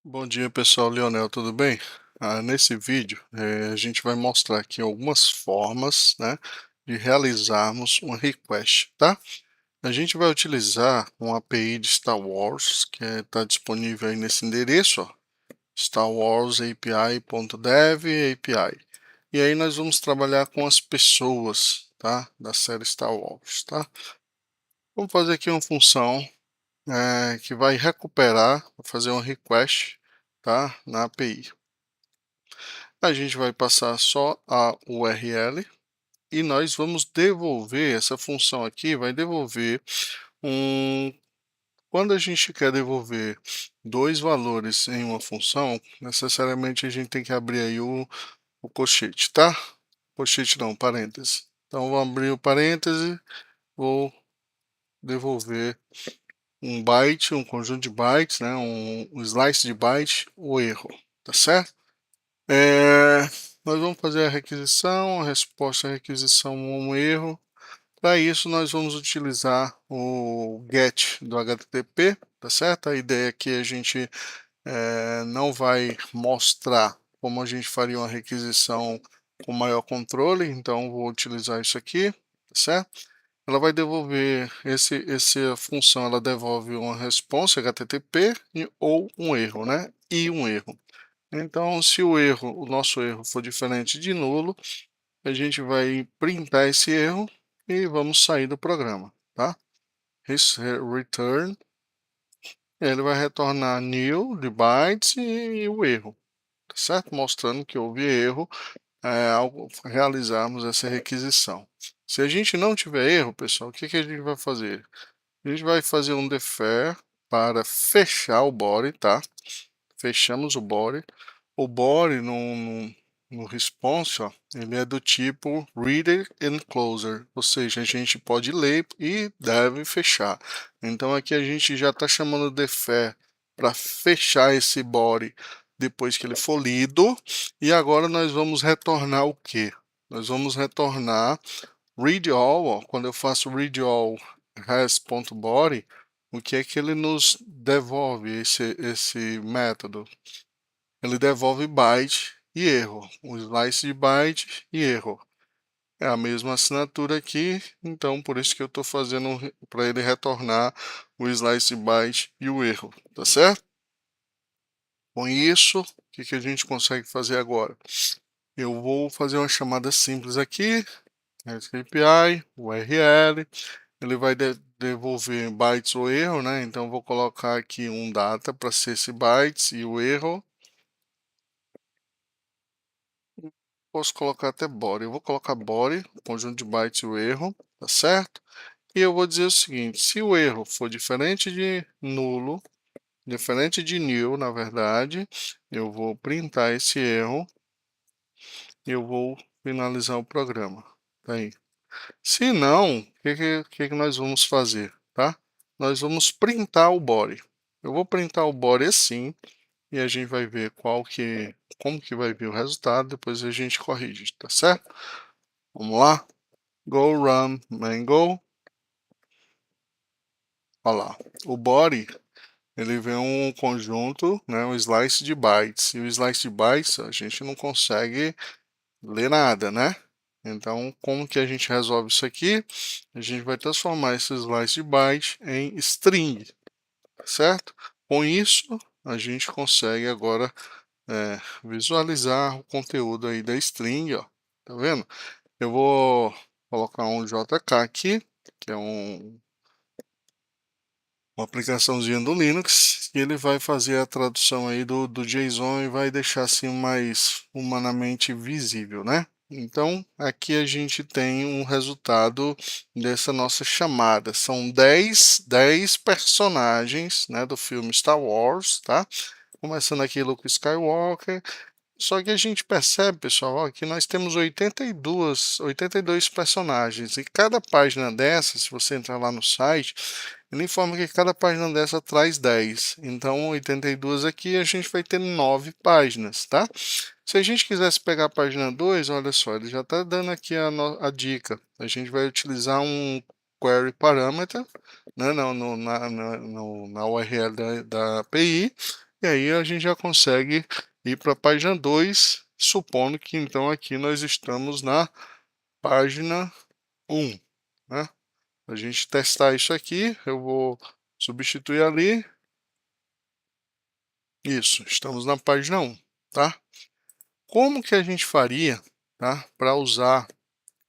Bom dia pessoal, Leonel, tudo bem? Nesse vídeo a gente vai mostrar aqui algumas formas, né, de realizarmos uma request, tá? A gente vai utilizar uma API de Star Wars que está disponível aí nesse endereço, ó, starwarsapi.dev API. E aí nós vamos trabalhar com as pessoas, tá, da série Star Wars, tá? Vamos fazer aqui uma função que vai recuperar, fazer uma request, tá, na API. A gente vai passar só a URL e nós vamos devolver, essa função aqui vai devolver um... Quando a gente quer devolver dois valores em uma função, necessariamente a gente tem que abrir aí o colchete, tá? Colchete não, parêntese. Então, vou abrir o parêntese, vou devolver um byte, um conjunto de bytes, né, um slice de byte, o erro, tá certo? Nós vamos fazer a requisição, a resposta à requisição um erro. Para isso, nós vamos utilizar o get do HTTP, tá certo? A ideia aqui é a gente não vai mostrar como a gente faria uma requisição com maior controle, então vou utilizar isso aqui, tá certo? Ela vai devolver essa função, ela devolve uma resposta HTTP ou um erro, né? E um erro. Então, se o nosso erro for diferente de nulo, a gente vai printar esse erro e vamos sair do programa, tá? Return, ele vai retornar new de bytes e o erro, tá certo? Mostrando que houve erro ao realizarmos essa requisição. Se a gente não tiver erro, pessoal, o que a gente vai fazer? A gente vai fazer um defer para fechar o body, tá? Fechamos o body. O body no response, ó, ele é do tipo reader and closer, ou seja, a gente pode ler e deve fechar. Então aqui a gente já está chamando de defer para fechar esse body depois que ele for lido. E agora nós vamos retornar o que? Nós vamos retornar read all, ó, quando eu faço read all res.body, o que é que ele nos devolve, esse método? Ele devolve byte e erro, um slice de byte e erro. É a mesma assinatura aqui, então por isso que eu estou fazendo para ele retornar o slice de byte e o erro, tá certo? Com isso, o que a gente consegue fazer agora? Eu vou fazer uma chamada simples aqui, REST API, URL, ele vai devolver bytes ou erro, né? Então vou colocar aqui um data para ser esse bytes e o erro. Posso colocar até body. Eu vou colocar body, conjunto de bytes e o erro, tá certo? E eu vou dizer o seguinte: se o erro for diferente de nulo, diferente de nil, na verdade, eu vou printar esse erro e eu vou finalizar o programa. Tá aí. Se não, o que nós vamos fazer, tá? Nós vamos printar o body. Eu vou printar o body assim e a gente vai ver como que vai vir o resultado, depois a gente corrige, tá certo? Vamos lá? Go run mango. Olha lá. O body, ele vem um conjunto, né, um slice de bytes. E o slice de bytes a gente não consegue ler nada, né? Então, como que a gente resolve isso aqui? A gente vai transformar esse slice de byte em string, certo? Com isso, a gente consegue agora visualizar o conteúdo aí da string, ó. Tá vendo? Eu vou colocar um JK aqui, que é uma aplicaçãozinha do Linux, e ele vai fazer a tradução aí do JSON e vai deixar assim mais humanamente visível, né? Então, aqui a gente tem um resultado dessa nossa chamada. São 10 personagens, né, do filme Star Wars, tá? Começando aqui Luke Skywalker. Só que a gente percebe, pessoal, ó, que nós temos 82 personagens. E cada página dessa, se você entrar lá no site, ele informa que cada página dessa traz 10. Então, 82 aqui, a gente vai ter 9 páginas, tá? Se a gente quisesse pegar a página 2, olha só, ele já está dando aqui a dica. A gente vai utilizar um query parameter, né, na URL da API, e aí a gente já consegue ir para a página 2, supondo que então aqui nós estamos na página 1, né? A gente testar isso aqui, eu vou substituir ali. Isso, estamos na página 1, tá? Como que a gente faria, tá, para usar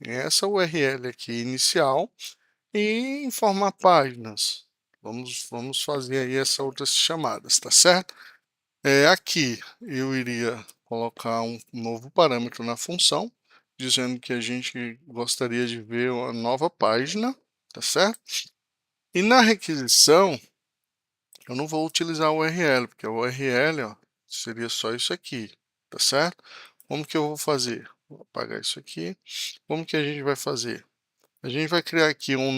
essa URL aqui inicial e informar páginas? Vamos fazer aí essas outras chamadas, tá certo? Aqui eu iria colocar um novo parâmetro na função, dizendo que a gente gostaria de ver uma nova página, tá certo? E na requisição, eu não vou utilizar o URL, porque o URL, ó, seria só isso aqui, tá certo? Como que eu vou fazer? Vou apagar isso aqui. Como que a gente vai fazer? A gente vai criar aqui uma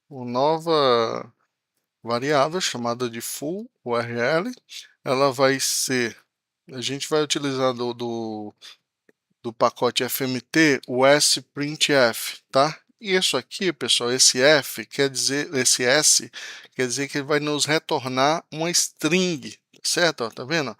nova variável chamada de full URL. Ela vai ser, a gente vai utilizar do pacote FMT o sprintf, tá? E isso aqui, pessoal, esse F quer dizer, esse S quer dizer que ele vai nos retornar uma string, certo? Ó, tá vendo?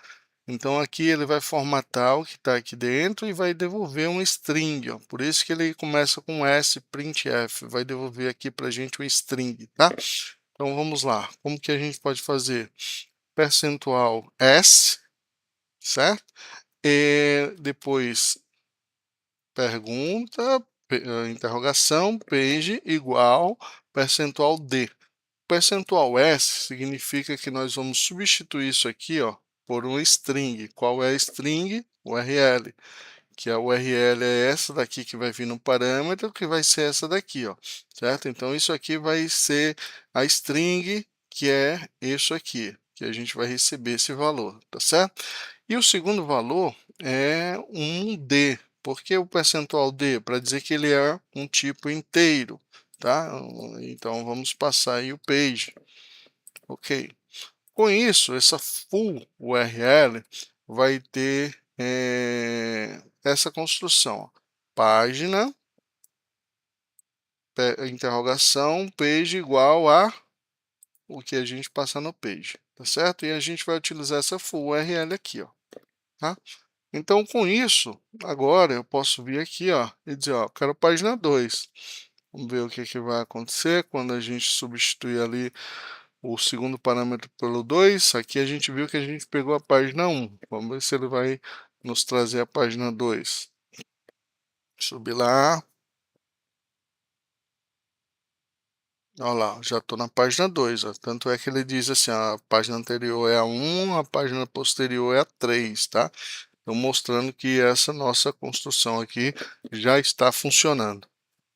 Então aqui ele vai formatar o que está aqui dentro e vai devolver uma string, ó. Por isso que ele começa com sprintf, vai devolver aqui para a gente uma string, tá? Então vamos lá, como que a gente pode fazer? Percentual S, certo? E depois pergunta, interrogação, page igual percentual D. Percentual S significa que nós vamos substituir isso aqui, ó, por uma string. Qual é a string? URL. Que a URL é essa daqui que vai vir no parâmetro, que vai ser essa daqui, ó, certo? Então isso aqui vai ser a string, que é isso aqui, que a gente vai receber esse valor, tá certo? E o segundo valor é um D. Por que o percentual D? Para dizer que ele é um tipo inteiro, tá? Então vamos passar aí o page. Ok. Com isso, essa full URL vai ter essa construção. Ó. Página, interrogação, page igual a o que a gente passar no page, tá certo? E a gente vai utilizar essa full URL aqui, ó, tá? Então, com isso, agora eu posso vir aqui, ó, e dizer, ó, quero página 2. Vamos ver o que, que vai acontecer quando a gente substituir ali o segundo parâmetro pelo 2. Aqui a gente viu que a gente pegou a página 1. Vamos ver se ele vai nos trazer a página 2. Subir lá. Olha lá, já estou na página 2. Ó. Tanto é que ele diz assim, a página anterior é a 1, a página posterior é a 3, tá? Então, mostrando que essa nossa construção aqui já está funcionando.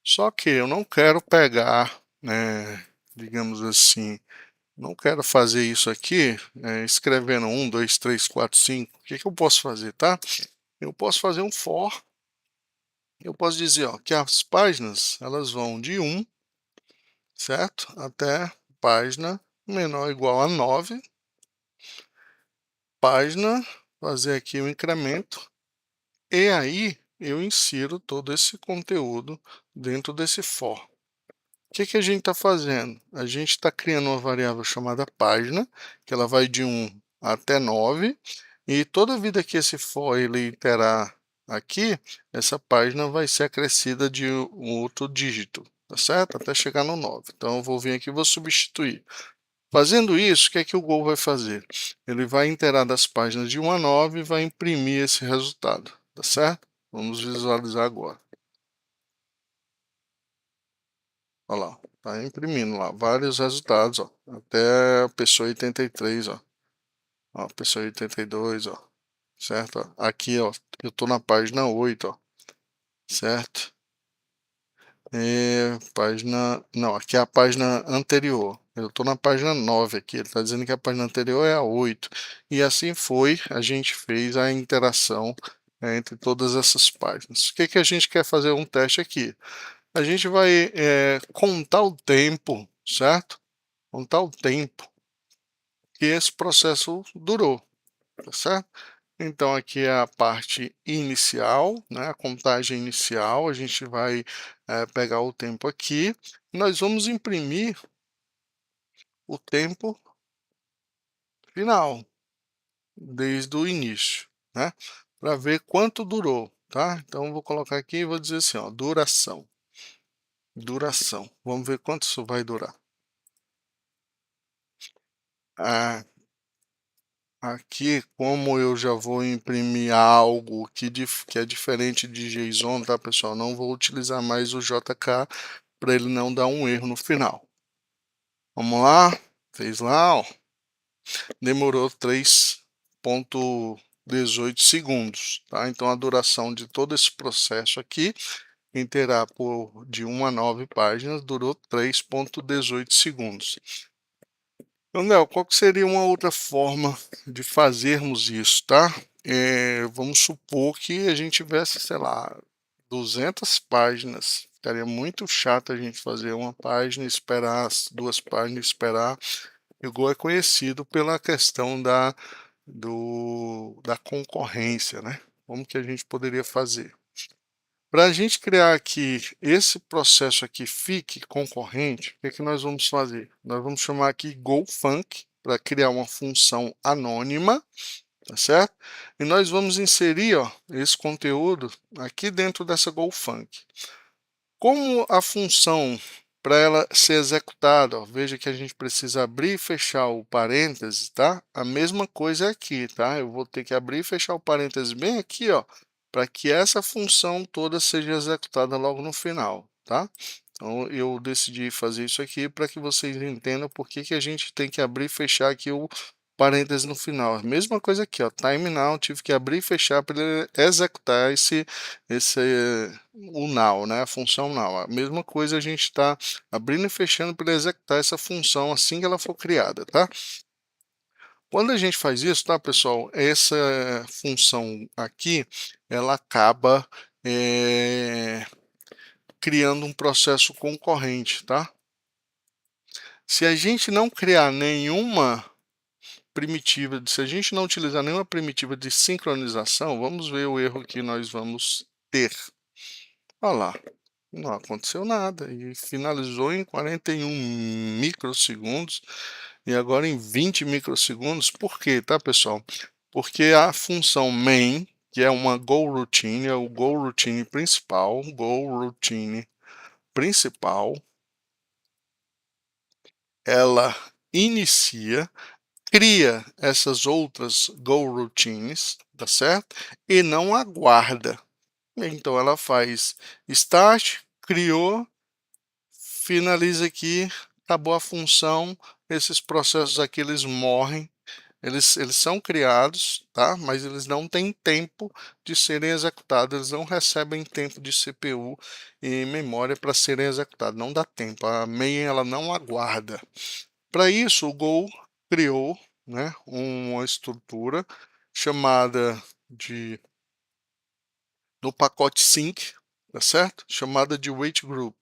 Só que eu não quero pegar, né, digamos assim, não quero fazer isso aqui, escrevendo 1, 2, 3, 4, 5. O que, que eu posso fazer, tá? Eu posso fazer um for. Eu posso dizer ó, que as páginas elas vão de 1, certo? Até página menor ou igual a 9. Página, fazer aqui o incremento. E aí eu insiro todo esse conteúdo dentro desse for. O que, que a gente está fazendo? A gente está criando uma variável chamada página, que ela vai de 1 até 9, e toda vida que esse for ele iterar aqui, essa página vai ser acrescida de um outro dígito, tá certo? Até chegar no 9. Então eu vou vir aqui e vou substituir. Fazendo isso, o que é que o Go vai fazer? Ele vai iterar das páginas de 1 a 9 e vai imprimir esse resultado, tá certo? Vamos visualizar agora. Olha lá, tá imprimindo lá vários resultados, ó, até a pessoa 83, ó, ó, pessoa 82, ó, certo? Ó, aqui, ó, eu tô na página 8, ó, certo? Página, não, aqui é a página anterior. Eu tô na página 9 aqui, ele tá dizendo que a página anterior é a 8. E assim foi, a gente fez a interação entre todas essas páginas. O que que a gente quer fazer um teste aqui? A gente vai contar o tempo, certo? Contar o tempo que esse processo durou, tá certo? Então, aqui é a parte inicial, né? A contagem inicial, a gente vai pegar o tempo aqui, nós vamos imprimir o tempo final, desde o início, né? Para ver quanto durou, tá? Então, eu vou colocar aqui e vou dizer assim, ó, duração. Duração. Vamos ver quanto isso vai durar. Ah, aqui, como eu já vou imprimir algo que é diferente de JSON, tá, pessoal? Não vou utilizar mais o JK para ele não dar um erro no final. Vamos lá, fez lá, ó. Demorou 3,18 segundos, tá? Então a duração de todo esse processo aqui, em terá por de 1 a 9 páginas, durou 3,18 segundos. Então, Léo, qual que seria uma outra forma de fazermos isso, tá? Vamos supor que a gente tivesse, sei lá, 200 páginas. Ficaria muito chato a gente fazer uma página, esperar as 2 páginas, esperar. O Go é conhecido pela questão da concorrência, né? Como que a gente poderia fazer? Para a gente criar aqui esse processo aqui fique concorrente, o que, que nós vamos fazer? Nós vamos chamar aqui GoFunk para criar uma função anônima, tá certo? E nós vamos inserir, ó, esse conteúdo aqui dentro dessa GoFunk. Como a função, para ela ser executada, ó, veja que a gente precisa abrir e fechar o parênteses, tá? A mesma coisa aqui, tá? Eu vou ter que abrir e fechar o parênteses bem aqui, ó, para que essa função toda seja executada logo no final, tá? Então, eu decidi fazer isso aqui para que vocês entendam por que que a gente tem que abrir e fechar aqui o parênteses no final. A mesma coisa aqui, ó, time now, tive que abrir e fechar para ele executar esse o now, né, a função now. A mesma coisa a gente está abrindo e fechando para executar essa função assim que ela for criada, tá? Quando a gente faz isso, tá, pessoal, essa função aqui, ela acaba criando um processo concorrente, tá? Se a gente não criar nenhuma primitiva, se a gente não utilizar nenhuma primitiva de sincronização, vamos ver o erro que nós vamos ter. Olha lá, não aconteceu nada e finalizou em 41 microsegundos e agora em 20 microsegundos. Por quê, tá, pessoal? Porque a função main, que é uma GoRoutine, é o GoRoutine principal, ela inicia, cria essas outras GoRoutines, tá certo? E não aguarda. Então ela faz start, criou, finaliza aqui, acabou a função, esses processos aqui eles morrem, eles são criados, tá? Mas eles não têm tempo de serem executados, eles não recebem tempo de CPU e memória para serem executados, não dá tempo, a main ela não aguarda. Para isso o Go criou, né, uma estrutura chamada de no pacote sync, tá certo? Chamada de wait group,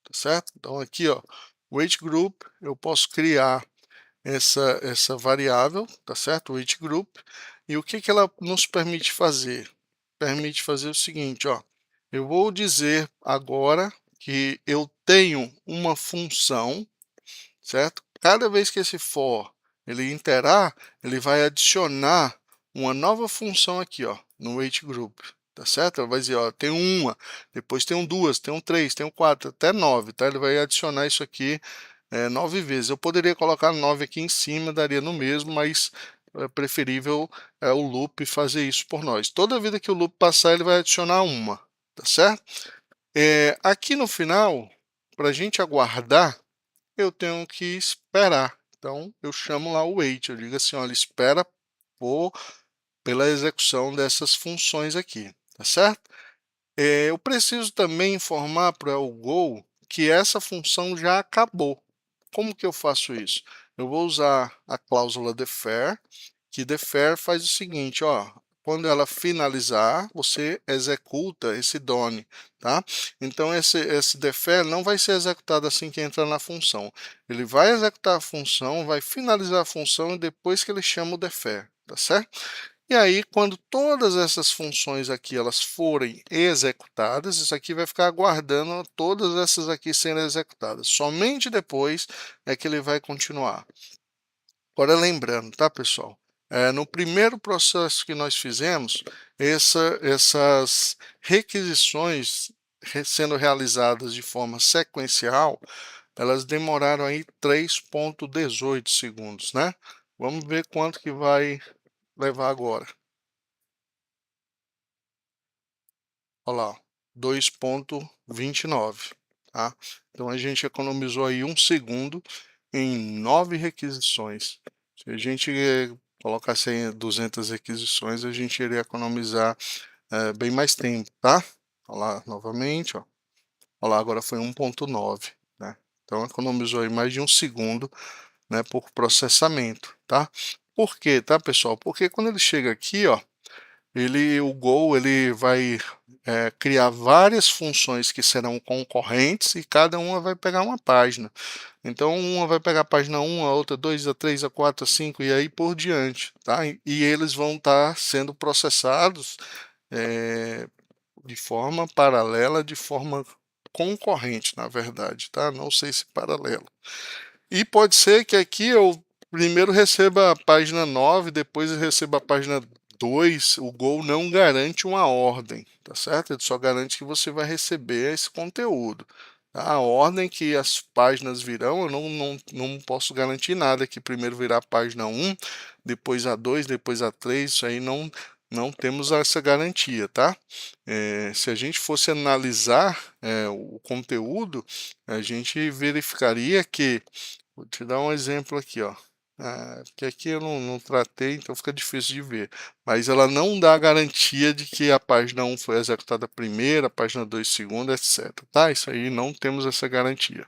tá certo? Então aqui, ó, wait group, eu posso criar essa variável, tá certo? Wait group. E o que que ela nos permite fazer? Permite fazer o seguinte, ó. Eu vou dizer agora que eu tenho uma função, certo? Cada vez que esse for ele interar, ele vai adicionar uma nova função aqui, ó, no wait group, tá certo? Ela vai dizer, ó, tem uma, depois tem um duas, tem um três, tem um quatro, até 9, tá? Ele vai adicionar isso aqui 9 vezes. Eu poderia colocar 9 aqui em cima, daria no mesmo, mas é preferível o loop fazer isso por nós. Toda vida que o loop passar, ele vai adicionar uma, tá certo? Aqui no final, para a gente aguardar, eu tenho que esperar. Então, eu chamo lá o wait, eu digo assim, olha, espera pela execução dessas funções aqui, tá certo? Eu preciso também informar para o Go que essa função já acabou. Como que eu faço isso? Eu vou usar a cláusula defer, que defer faz o seguinte, ó, quando ela finalizar, você executa esse done, tá? Então esse defer não vai ser executado assim que entra na função. Ele vai executar a função, vai finalizar a função e depois que ele chama o defer, tá certo? E aí, quando todas essas funções aqui elas forem executadas, isso aqui vai ficar aguardando todas essas aqui serem executadas. Somente depois é que ele vai continuar. Agora lembrando, tá, pessoal? no primeiro processo que nós fizemos, essas requisições sendo realizadas de forma sequencial, elas demoraram aí 3,18 segundos, né? Vamos ver quanto que vai levar agora. Olha lá, 2,29, tá? Então a gente economizou aí 1 segundo em 9 requisições. Se a gente colocasse aí 200 requisições, a gente iria economizar bem mais tempo, tá? Olha lá, novamente, ó. Olha lá, agora foi 1,9, né? Então economizou aí mais de 1 segundo, né, por processamento, tá? Por quê, tá, pessoal? Porque quando ele chega aqui, ó, o Go ele vai criar várias funções que serão concorrentes e cada uma vai pegar uma página. Então, uma vai pegar a página 1, a outra 2, a 3, a 4, a 5 e aí por diante, tá? E eles vão estar sendo processados de forma paralela, de forma concorrente, na verdade, tá? Não sei se paralela. E pode ser que aqui eu primeiro receba a página 9, depois eu receba a página 2. O Go não garante uma ordem, tá certo? Ele só garante que você vai receber esse conteúdo. A ordem que as páginas virão, eu não posso garantir nada, que primeiro virá a página 1, depois a 2, depois a 3, isso aí não temos essa garantia, tá? Se a gente fosse analisar o conteúdo, a gente verificaria que, vou te dar um exemplo aqui, ó. Porque aqui eu não tratei, então fica difícil de ver. Mas ela não dá garantia de que a página 1 foi executada primeiro, a página 2 segunda, etc. Tá? Isso aí não temos essa garantia.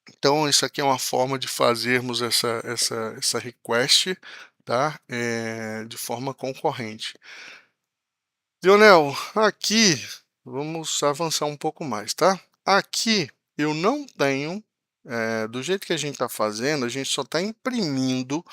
Então, isso aqui é uma forma de fazermos essa request, tá? De forma concorrente. Leonel, aqui, vamos avançar um pouco mais, tá? Aqui eu não tenho, do jeito que a gente está fazendo, a gente só está imprimindo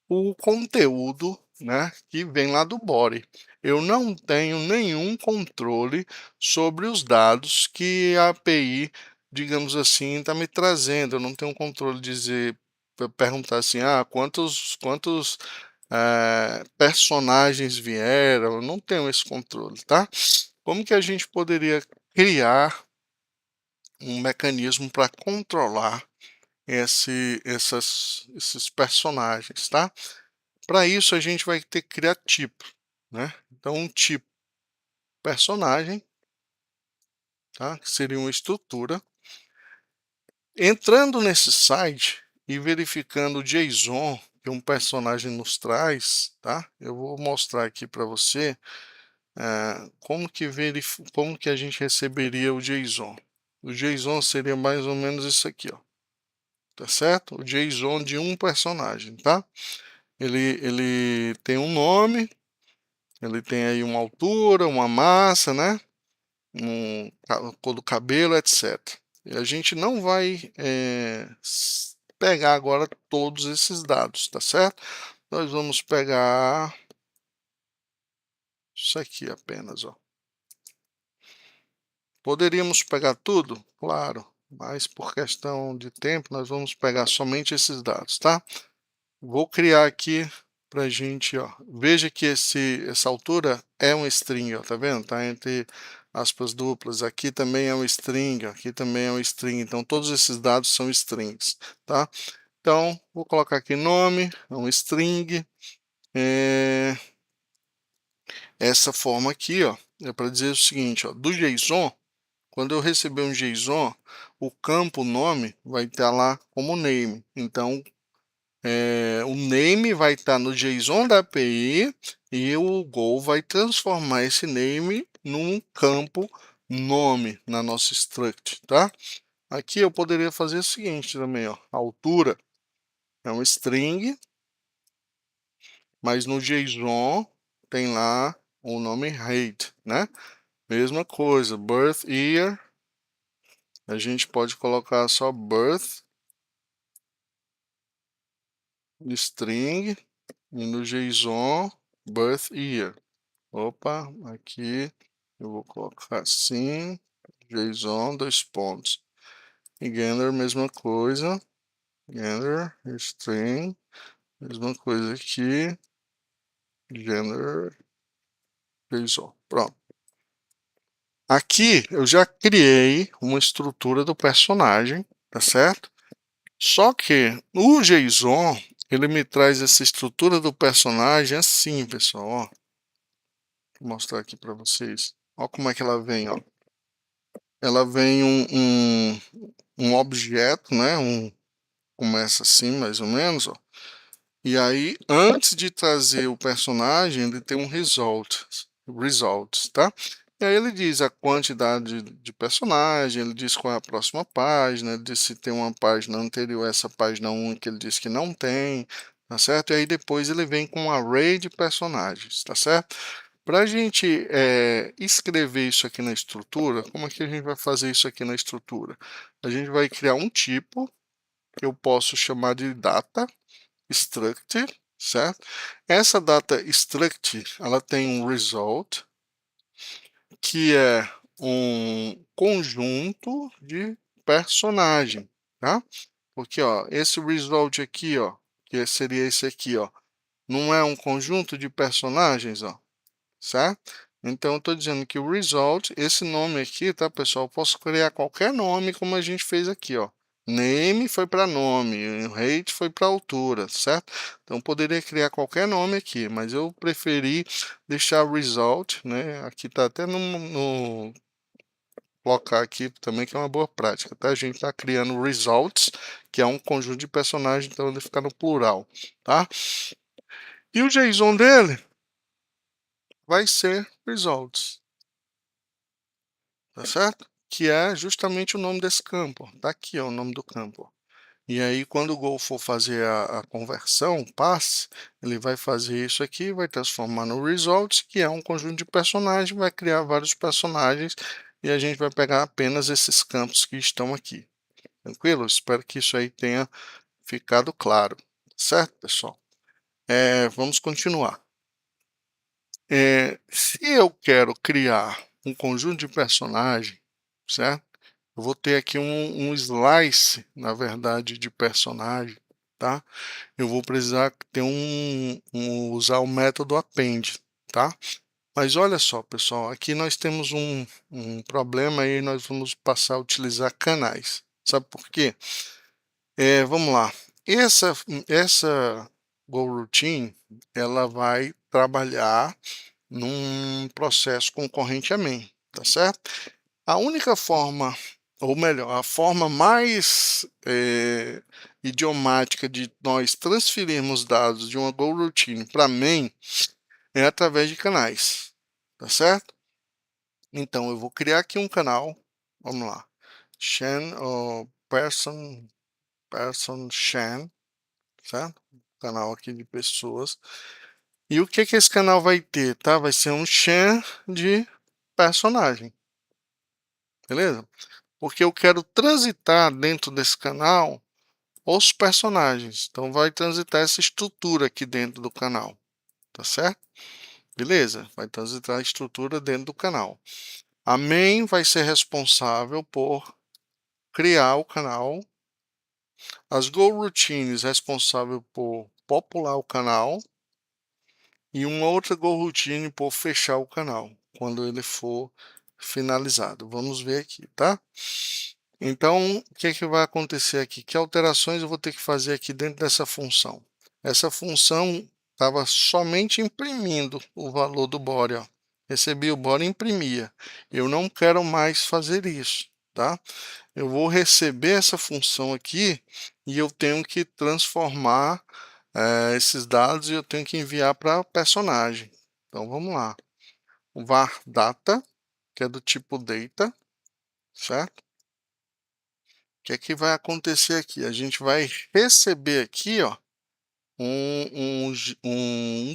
o conteúdo, né, que vem lá do body. Eu não tenho nenhum controle sobre os dados que a API, digamos assim, está me trazendo. Eu não tenho controle de dizer, perguntar assim, quantos personagens vieram. Eu não tenho esse controle, tá? Como que a gente poderia criar um mecanismo para controlar esses personagens, tá? Para isso a gente vai ter que criar tipo, né? Então um tipo personagem, tá? Que seria uma estrutura. Entrando nesse site e verificando o JSON que um personagem nos traz, tá? Eu vou mostrar aqui para você como que a gente receberia o JSON. O JSON seria mais ou menos isso aqui, ó. Tá certo? O JSON de um personagem, tá? Ele tem um nome, ele tem aí uma altura, uma massa, né? A cor do cabelo, etc. E a gente não vai pegar agora todos esses dados, tá certo? Nós vamos pegar isso aqui apenas, ó. Poderíamos pegar tudo? Claro, mas por questão de tempo nós vamos pegar somente esses dados, tá? Vou criar aqui pra gente, ó. Veja que essa altura é um string, ó, tá vendo? Tá entre aspas duplas. Aqui também é um string, aqui também é um string. Então todos esses dados são strings, tá? Então vou colocar aqui nome, é um string. Essa forma aqui, ó, é para dizer o seguinte, ó, do JSON, quando eu receber um JSON, o campo nome vai estar lá como name. Então o name vai estar no JSON da API e o Go vai transformar esse name num campo nome na nossa struct, tá? Aqui eu poderia fazer o seguinte também, ó, a altura é um string, mas no JSON tem lá o nome height, né? Mesma coisa, birth year, a gente pode colocar só birth string e no JSON birth year. Opa, aqui eu vou colocar assim, JSON, dois pontos. E Gender, mesma coisa, Gender, string, Mesma coisa aqui, gender, JSON. Pronto. Aqui eu já criei uma estrutura do personagem, tá certo? Só que o JSON, ele me traz essa estrutura do personagem assim, pessoal, ó. Vou mostrar aqui para vocês. Ó como é que ela vem, ó. Ela vem um objeto, né? Começa assim, mais ou menos, ó. E aí, antes de trazer o personagem, ele tem um results, tá? E aí ele diz a quantidade de personagem, ele diz qual é a próxima página, ele diz se tem uma página anterior a essa página única, ele diz que não tem, tá certo? E aí depois ele vem com um array de personagens, tá certo? Para a gente escrever isso aqui na estrutura, como é que a gente vai fazer isso aqui na estrutura? A gente vai criar um tipo, que eu posso chamar de data, struct, certo? Essa data struct, ela tem um result, que é um conjunto de personagem, tá? Porque, ó, esse result aqui, ó, que seria esse aqui, ó, não é um conjunto de personagens, ó, certo? Então, eu estou dizendo que o result, esse nome aqui, tá, pessoal? Eu posso criar qualquer nome, como a gente fez aqui, ó. Name foi para nome, rate foi para altura, certo? Então, eu poderia criar qualquer nome aqui, mas eu preferi deixar result, né? Aqui tá até no colocar aqui também, que é uma boa prática, tá? A gente está criando results, que é um conjunto de personagens, então ele fica no plural, tá? E o JSON dele vai ser results, tá certo? Que é justamente o nome desse campo. Tá aqui, ó, o nome do campo. E aí, quando o Go for fazer a conversão, passe, ele vai fazer isso aqui, vai transformar no results, que é um conjunto de personagens, vai criar vários personagens e a gente vai pegar apenas esses campos que estão aqui. Tranquilo? Espero que isso aí tenha ficado claro. Certo, pessoal? Vamos continuar. Se eu quero criar um conjunto de personagens, certo? Eu vou ter aqui um slice, na verdade, de personagem, tá? Eu vou precisar ter usar o método append, tá? Mas olha só, pessoal, aqui nós temos um problema e nós vamos passar a utilizar canais. Sabe por quê? Vamos lá. Essa GoRoutine, ela vai trabalhar num processo concorrente a main, tá certo? A única forma, ou melhor, a forma mais idiomática de nós transferirmos dados de uma GoRoutine para main é através de canais, tá certo? Então, eu vou criar aqui um canal, vamos lá, Shan, ou person Shan, certo? Canal aqui de pessoas. E o que que esse canal vai ter, tá? Vai ser um Shan de personagem, beleza? Porque eu quero transitar dentro desse canal os personagens. Então, vai transitar essa estrutura aqui dentro do canal, tá certo? Beleza? Vai transitar a estrutura dentro do canal. A main vai ser responsável por criar o canal. As GoRoutines responsável por popular o canal. E uma outra GoRoutine por fechar o canal, quando ele for finalizado. Vamos ver aqui, tá? Então, o que é que vai acontecer aqui? Que alterações eu vou ter que fazer aqui dentro dessa função? Essa função estava somente imprimindo o valor do body, ó. Recebi o body e imprimia. Eu não quero mais fazer isso, tá? Eu vou receber essa função aqui e eu tenho que transformar esses dados e eu tenho que enviar para personagem. Então, vamos lá. O var data, que é do tipo data, certo? O que é que vai acontecer aqui? A gente vai receber aqui, ó, um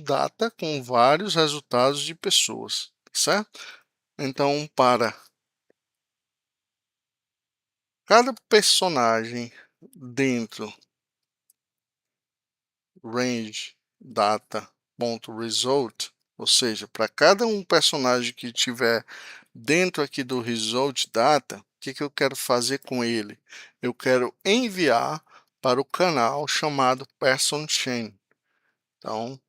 data com vários resultados de pessoas, certo? Então, para cada personagem dentro range data.result, ou seja, para cada personagem que tiver dentro aqui do result data, o que que eu quero fazer com ele? Eu quero enviar para o canal chamado person chain. Então,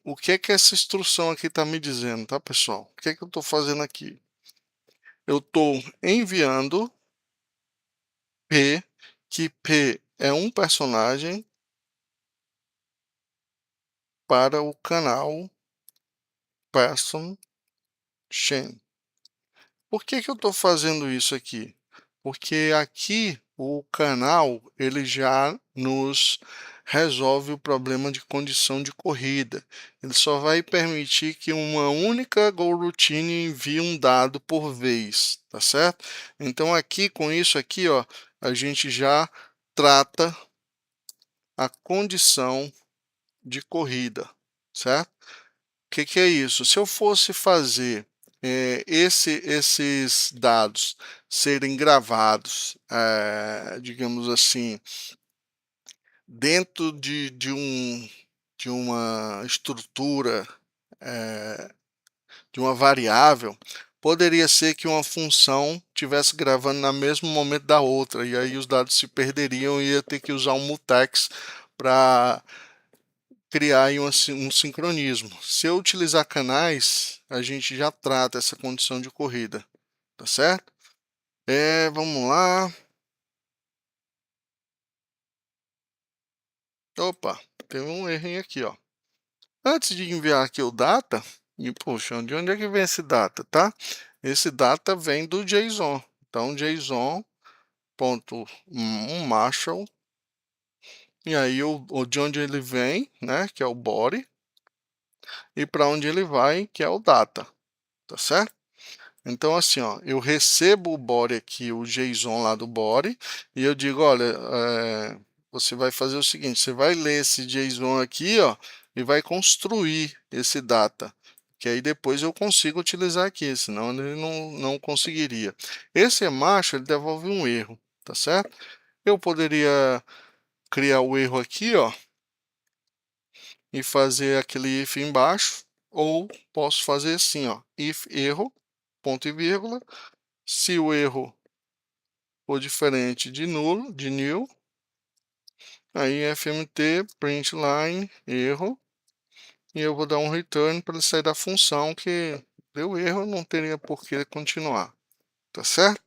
o que é que essa instrução aqui está me dizendo, tá, pessoal? O que é que eu estou fazendo aqui? Eu estou enviando P, que P é um personagem, para o canal Person Chain. Por que que eu estou fazendo isso aqui? Porque aqui o canal ele já nos resolve o problema de condição de corrida. Ele só vai permitir que uma única routine envie um dado por vez, tá certo? Então aqui com isso aqui, ó, a gente já trata a condição de corrida, certo? O que que é isso? Se eu fosse fazer esses dados serem gravados, digamos assim, dentro de uma estrutura, de uma variável, poderia ser que uma função tivesse gravando no mesmo momento da outra, e aí os dados se perderiam e ia ter que usar um mutex para criar aí um sincronismo. Se eu utilizar canais, a gente já trata essa condição de corrida, tá certo? Vamos lá. Opa, teve um erro aqui, ó. Antes de enviar aqui o data, e puxa, de onde é que vem esse data, tá? Esse data vem do JSON. Então, JSON.Marshall, e aí de onde ele vem, né, que é o body, e para onde ele vai, que é o data, tá certo? Então, assim, ó, eu recebo o body aqui, o JSON lá do body, e eu digo, olha, você vai fazer o seguinte, você vai ler esse JSON aqui, ó, e vai construir esse data, que aí depois eu consigo utilizar aqui, senão ele não conseguiria. Esse macho, ele devolve um erro, tá certo? Eu poderia criar o erro aqui, ó, e fazer aquele if embaixo, ou posso fazer assim, ó, if erro, ponto e vírgula. Se o erro for diferente de nulo, de nil, aí fmt print line erro, e eu vou dar um return para ele sair da função que deu erro, não teria por que continuar, tá certo?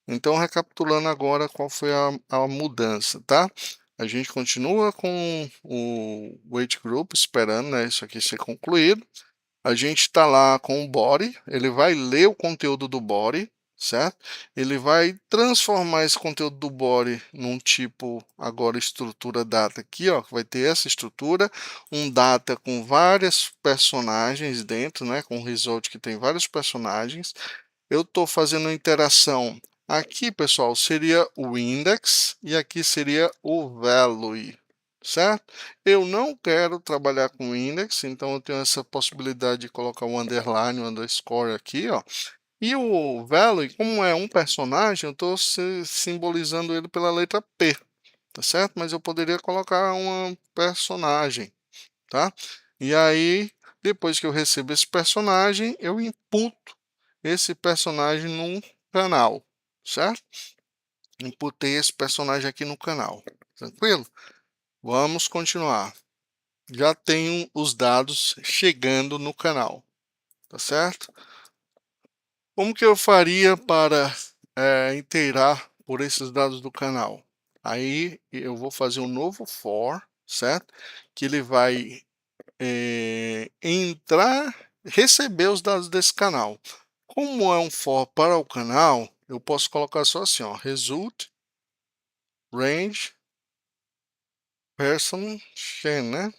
Então, recapitulando agora qual foi a mudança, tá? A gente continua com o wait group esperando, né, isso aqui ser concluído. A gente está lá com o body, ele vai ler o conteúdo do body, certo? Ele vai transformar esse conteúdo do body num tipo, agora estrutura data aqui, ó, que vai ter essa estrutura, um data com várias personagens dentro, né, com um result que tem vários personagens. Eu estou fazendo uma interação. Aqui, pessoal, seria o index e aqui seria o value, certo? Eu não quero trabalhar com index, então eu tenho essa possibilidade de colocar o underline, o underscore aqui, ó. E o value, como é um personagem, eu estou simbolizando ele pela letra P, tá certo? Mas eu poderia colocar uma personagem, tá? E aí, depois que eu recebo esse personagem, eu imputo esse personagem num canal, certo? Imputei esse personagem aqui no canal, tranquilo? Vamos continuar. Já tenho os dados chegando no canal, tá certo? Como que eu faria para inteirar por esses dados do canal? Aí eu vou fazer um novo for, certo? Que ele vai entrar, receber os dados desse canal. Como é um for para o canal, eu posso colocar só assim, ó, result range person chain, né?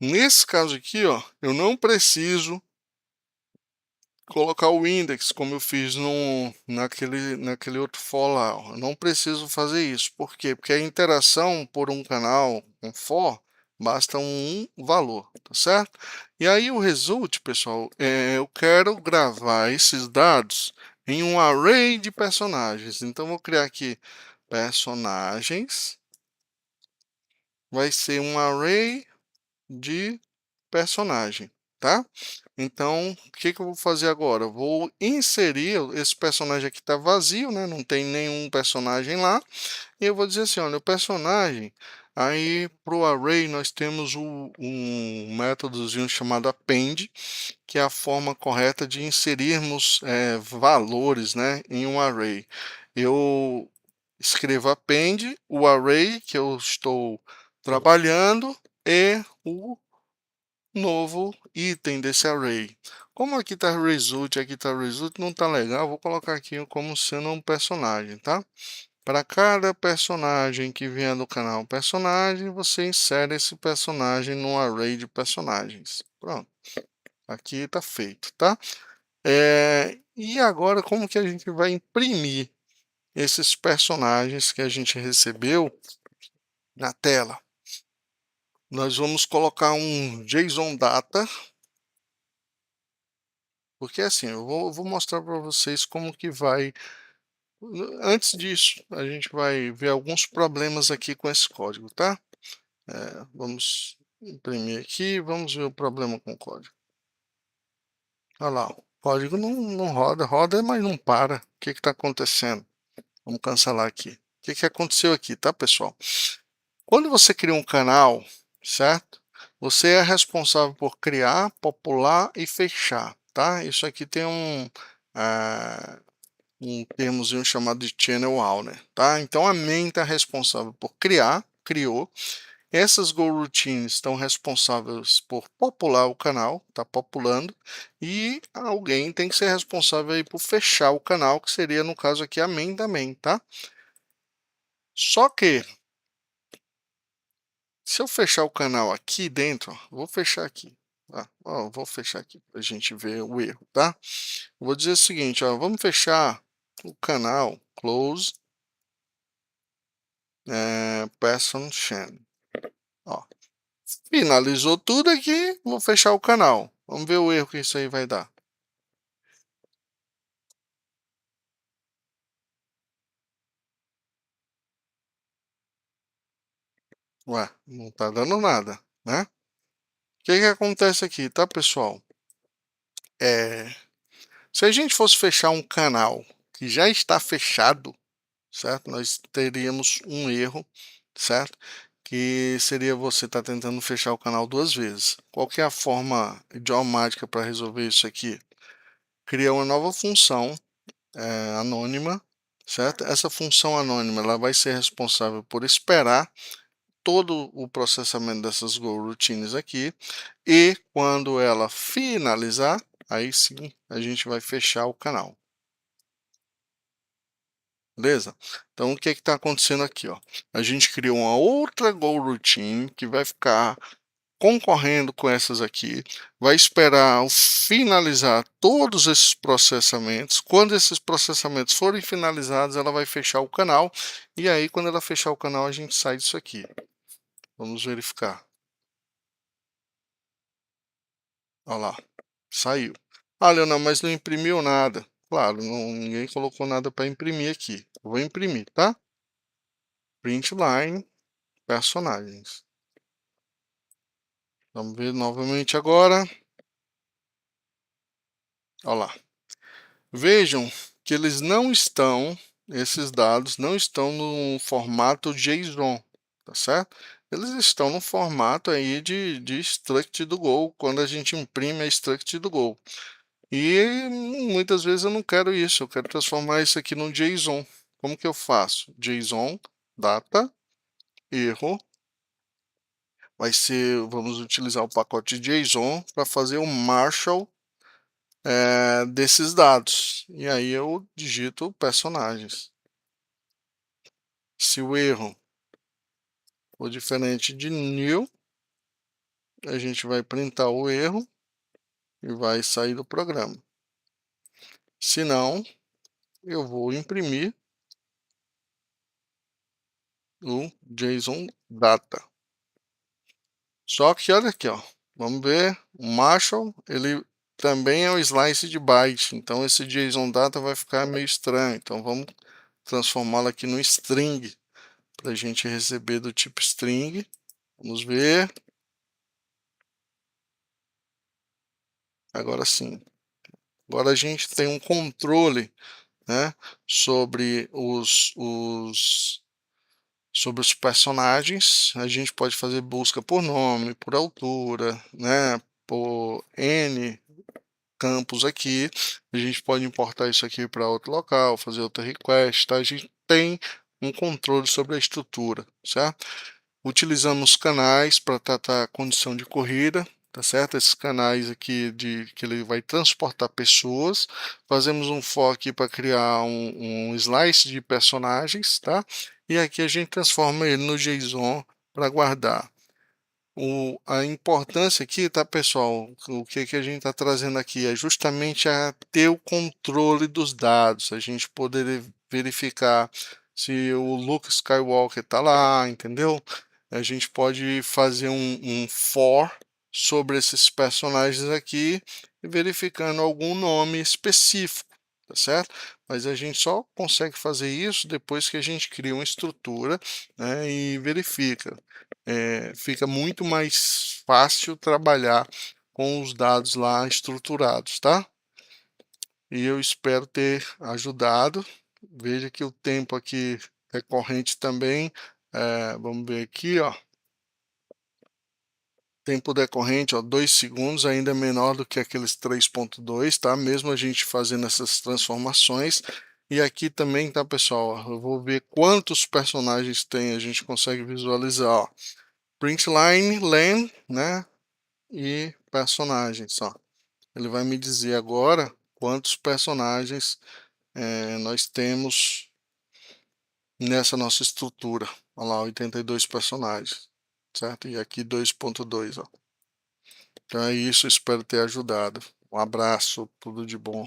Nesse caso aqui, ó, eu não preciso colocar o index como eu fiz naquele outro for lá, ó. Eu não preciso fazer isso. Por quê? Porque a interação por um canal com for basta um valor, tá certo? E aí o result, pessoal, eu quero gravar esses dados em um array de personagens. Então vou criar aqui personagens, vai ser um array de personagem, tá? Então, o que que eu vou fazer agora? Eu vou inserir esse personagem aqui está vazio, né? Não tem nenhum personagem lá. E eu vou dizer assim, olha, o personagem, aí para o array nós temos um métodozinho chamado append, que é a forma correta de inserirmos valores, né, em um array. Eu escrevo append, o array que eu estou trabalhando e o novo item desse array. Como aqui está result, aqui está result, não está legal, vou colocar aqui como sendo um personagem, tá? Para cada personagem que vier do canal personagem, você insere esse personagem no array de personagens. Pronto, aqui está feito, tá? E agora, como que a gente vai imprimir esses personagens que a gente recebeu na tela? Nós vamos colocar um JSON Data, porque assim, eu vou mostrar para vocês como que vai. Antes disso, a gente vai ver alguns problemas aqui com esse código, tá? Vamos imprimir aqui, vamos ver o problema com o código. Olha lá, o código não roda, roda, mas não para. O que está acontecendo? Vamos cancelar aqui. O que aconteceu aqui, tá, pessoal? Quando você cria um canal, certo? Você é responsável por criar, popular e fechar, tá? Isso aqui tem um termozinho chamado de channel owner, tá? Então a main está responsável por criar, criou. Essas routines estão responsáveis por popular o canal, tá populando, e alguém tem que ser responsável aí por fechar o canal, que seria no caso aqui a main também, tá? Só que se eu fechar o canal aqui dentro, ó, vou fechar aqui, tá? Ó, vou fechar aqui para a gente ver o erro, tá? Vou dizer o seguinte, ó, vamos fechar o canal close person chain. Ó, finalizou tudo aqui, vou fechar o canal. Vamos ver o erro que isso aí vai dar. Ué, não tá dando nada, né? O que que acontece aqui, tá, pessoal? Se a gente fosse fechar um canal que já está fechado, certo? Nós teríamos um erro, certo? Que seria você estar tentando fechar o canal duas vezes. Qual que é a forma idiomática para resolver isso aqui? Criar uma nova função anônima, certo? Essa função anônima ela vai ser responsável por esperar todo o processamento dessas routines aqui e quando ela finalizar, aí sim a gente vai fechar o canal. Beleza? Então, o que está acontecendo aqui? Ó? A gente criou uma outra routine que vai ficar concorrendo com essas aqui, vai esperar finalizar todos esses processamentos. Quando esses processamentos forem finalizados, ela vai fechar o canal. E aí, quando ela fechar o canal, a gente sai disso aqui. Vamos verificar. Olha lá, saiu. Ah, Leonardo, mas não imprimiu nada. Claro, ninguém colocou nada para imprimir aqui. Vou imprimir, tá? Print line, personagens. Vamos ver novamente agora. Olha lá. Vejam que eles não estão, esses dados não estão no formato JSON, tá certo? Eles estão no formato aí de struct do Go, quando a gente imprime a struct do Go. E muitas vezes eu não quero isso, eu quero transformar isso aqui num JSON. Como que eu faço? JSON, data, erro. Vai ser, vamos utilizar o pacote JSON para fazer o Marshall desses dados. E aí eu digito personagens. Se o erro for diferente de new, a gente vai printar o erro e vai sair do programa. Se não, eu vou imprimir o JSON data. Só que olha aqui, ó, vamos ver, o Marshall, ele também é o slice de byte, então esse JSON data vai ficar meio estranho. Então vamos transformá-lo aqui no string, para a gente receber do tipo string. Vamos ver. Agora sim, agora a gente tem um controle, né, sobre os personagens. A gente pode fazer busca por nome, por altura, né, por N campos aqui. A gente pode importar isso aqui para outro local, fazer outra request, tá? A gente tem um controle sobre a estrutura, certo? Utilizamos canais para tratar a condição de corrida, tá certo? Esses canais aqui que ele vai transportar pessoas. Fazemos um for aqui para criar um slice de personagens, tá? E aqui a gente transforma ele no JSON para guardar. A importância aqui, tá, pessoal? O que que a gente está trazendo aqui é justamente a ter o controle dos dados, a gente poder verificar se o Luke Skywalker está lá, entendeu? A gente pode fazer um for sobre esses personagens aqui e verificando algum nome específico, tá certo? Mas a gente só consegue fazer isso depois que a gente cria uma estrutura, né, e verifica. Fica muito mais fácil trabalhar com os dados lá estruturados, tá? E eu espero ter ajudado. Veja que o tempo aqui recorrente também, vamos ver aqui, ó. Tempo decorrente, ó, 2 segundos, ainda é menor do que aqueles 3.2, tá? Mesmo a gente fazendo essas transformações. E aqui também, tá, pessoal? Ó, eu vou ver quantos personagens tem, a gente consegue visualizar, ó. Print line, len, né? E personagens, ó. Ele vai me dizer agora quantos personagens nós temos nessa nossa estrutura. Olha lá, 82 personagens, certo? E aqui 2.2, ó. Então é isso, espero ter ajudado. Um abraço, tudo de bom.